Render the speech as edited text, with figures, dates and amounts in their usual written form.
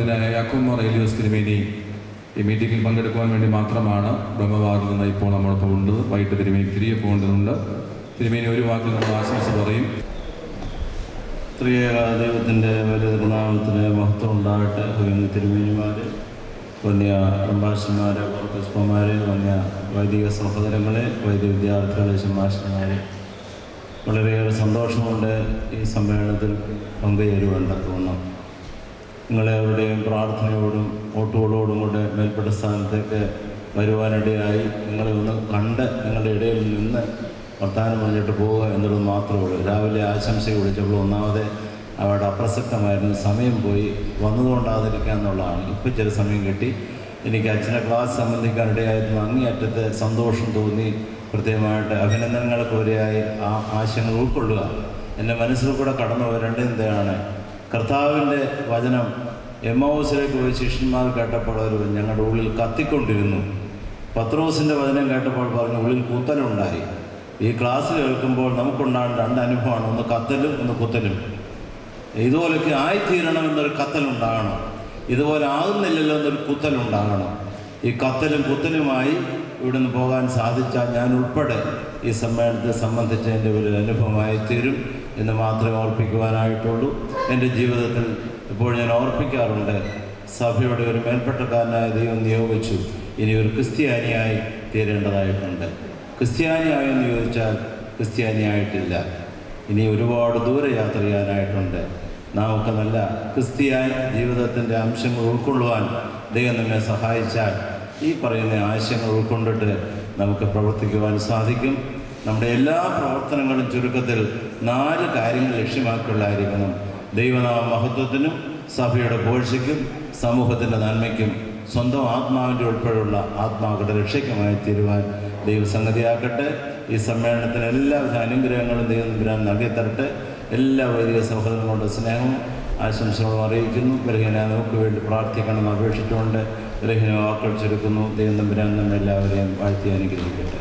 പുണ്യനായ യാക്കോബ് മാർ ഏലിയോസ് തിരുമേനി ഈ മീറ്റിങ്ങിൽ പങ്കെടുക്കുവാൻ വേണ്ടി മാത്രമാണ് ബ്രഹ്മവാറിൽ നിന്ന് ഇപ്പോൾ നമ്മളൊപ്പം ഉണ്ട്. വൈകിട്ട് തിരുമേനി തിരികെ പോകേണ്ടതുണ്ട്. തിരുമേനി ഒരു വാക്കിൽ നമ്മൾ ആശംസ പറയും. ത്രിയേക ദൈവത്തിൻ്റെ വലിയ തിരുനാമത്തിന് മഹത്വം ഉണ്ടാകട്ടെ. തിരുമേനിമാർ, വന്യ പ്രഭാഷന്മാർ, പുഷ്പന്മാർ, വന്യ വൈദിക സഹോദരങ്ങളെ, വൈദിക വിദ്യാർത്ഥികളെ, ശുഭാഷന്മാരെ, വളരെയേറെ സന്തോഷമുണ്ട് ഈ സമ്മേളനത്തിൽ പങ്കുചേരുവാൻ തക്കവണ്ണം. നിങ്ങളെവരുടെയും പ്രാർത്ഥനയോടും വോട്ടുകളോടും കൂടെ മേൽപ്പെട്ട സ്ഥാനത്തേക്ക് വരുവാനിടയായി നിങ്ങളെ ഒന്ന് കണ്ട് നിങ്ങളുടെ ഇടയിൽ നിന്ന് വർത്താനം പറഞ്ഞിട്ട് പോവുക എന്നുള്ളത് മാത്രമേ ഉള്ളൂ. രാവിലെ ആശംസ വിളിച്ചപ്പോൾ ഒന്നാമത് അവിടെ അപ്രസക്തമായിരുന്നു, സമയം പോയി, വന്നതുകൊണ്ടാതിരിക്കുക എന്നുള്ളതാണ്. ഇപ്പോൾ ചില സമയം കിട്ടി. എനിക്ക് അച്ഛനെ ക്ലാസ് സംബന്ധിക്കാനിടയായിരുന്നു. അങ്ങേയറ്റത്തെ സന്തോഷം തോന്നി. പ്രത്യേകമായിട്ട് അഭിനന്ദനങ്ങൾക്കുവരെയായി ആ ആശയങ്ങൾ ഉൾക്കൊള്ളുക എൻ്റെ മനസ്സിൽ കൂടെ കടന്നു വരേണ്ടതാണ്. കർത്താവിൻ്റെ വചനം എമ്മൗസിലേക്ക് പോയി ശിഷ്യന്മാർ കേട്ടപ്പോൾ അവർ ഞങ്ങളുടെ ഉള്ളിൽ കത്തിക്കൊണ്ടിരുന്നു. പത്രോസിൻ്റെ വചനം കേട്ടപ്പോൾ പറഞ്ഞു ഉള്ളിൽ കുത്തലുണ്ടായി. ഈ ക്ലാസ് കേൾക്കുമ്പോൾ നമുക്കുണ്ടാകുന്ന രണ്ട് അനുഭവമാണ്, ഒന്ന് കത്തലും ഒന്ന് കുത്തലും. ഇതുപോലൊക്കെ ആയിത്തീരണമെന്നൊരു കത്തലുണ്ടാകണം, ഇതുപോലെ ആകുന്നില്ലല്ലോ എന്നൊരു കുത്തലുണ്ടാകണം. ഈ കത്തലും കുത്തലുമായി ഇവിടുന്ന് പോകാൻ സാധിച്ചാൽ ഞാൻ ഉൾപ്പെടെ ഈ സമ്മേളനത്തെ സംബന്ധിച്ച് എൻ്റെ ഒരു അനുഭവമായി തീരും എന്ന് മാത്രമേ ഓർപ്പിക്കുവാനായിട്ടുള്ളൂ. എൻ്റെ ജീവിതത്തിൽ ഇപ്പോൾ ഞാൻ ഓർപ്പിക്കാറുണ്ട്, സഭയുടെ ഒരു മേൽപ്പെട്ടക്കാരനായ ദൈവം നിയോഗിച്ചു. ഇനി ഒരു ക്രിസ്ത്യാനിയായി തീരേണ്ടതായിട്ടുണ്ട്. ക്രിസ്ത്യാനിയായെന്ന് ചോദിച്ചാൽ ക്രിസ്ത്യാനിയായിട്ടില്ല. ഇനി ഒരുപാട് ദൂരെ യാത്ര ചെയ്യാനായിട്ടുണ്ട്. നമുക്ക് നല്ല ക്രിസ്ത്യാനി ജീവിതത്തിൻ്റെ അംശങ്ങൾ ഉൾക്കൊള്ളുവാൻ ദൈവം നമ്മെ സഹായിച്ചാൽ ഈ പറയുന്ന ആശയങ്ങൾ ഉൾക്കൊണ്ടിട്ട് നമുക്ക് പ്രവർത്തിക്കുവാൻ സാധിക്കും. നമ്മുടെ എല്ലാ പ്രവർത്തനങ്ങളും ചുരുക്കത്തിൽ 4 കാര്യങ്ങൾ ലക്ഷ്യമാക്കിയുള്ളതായിരിക്കണം. ദൈവനാമ മഹത്വത്തിനും സഭയുടെ പോഴ്ചയ്ക്കും സമൂഹത്തിൻ്റെ നന്മയ്ക്കും സ്വന്തം ആത്മാവിൻ്റെ ഉൾപ്പെടെയുള്ള ആത്മാക്കളുടെ രക്ഷയ്ക്കുമായി തീരുവാൻ ദൈവസംഗതിയാക്കട്ടെ. ഈ സമ്മേളനത്തിന് എല്ലാവിധ അനുഗ്രഹങ്ങളും ദൈവം നൽകിത്തരട്ടെ. എല്ലാ വൈദിക സഹോദരങ്ങളുടെ സ്നേഹവും ആശംസകളും അറിയിക്കുന്നു. ബലഹീന നമുക്ക് വേണ്ടി പ്രാർത്ഥിക്കണമെന്ന് അപേക്ഷിച്ചുകൊണ്ട് ബലഹീന വാക്കുകൾ ചുരുക്കുന്നു. ദൈവം തമ്പുരാൻ നമ്മെല്ലാവരെയും വാഴ്ത്തി അനുഗ്രഹിക്കട്ടെ.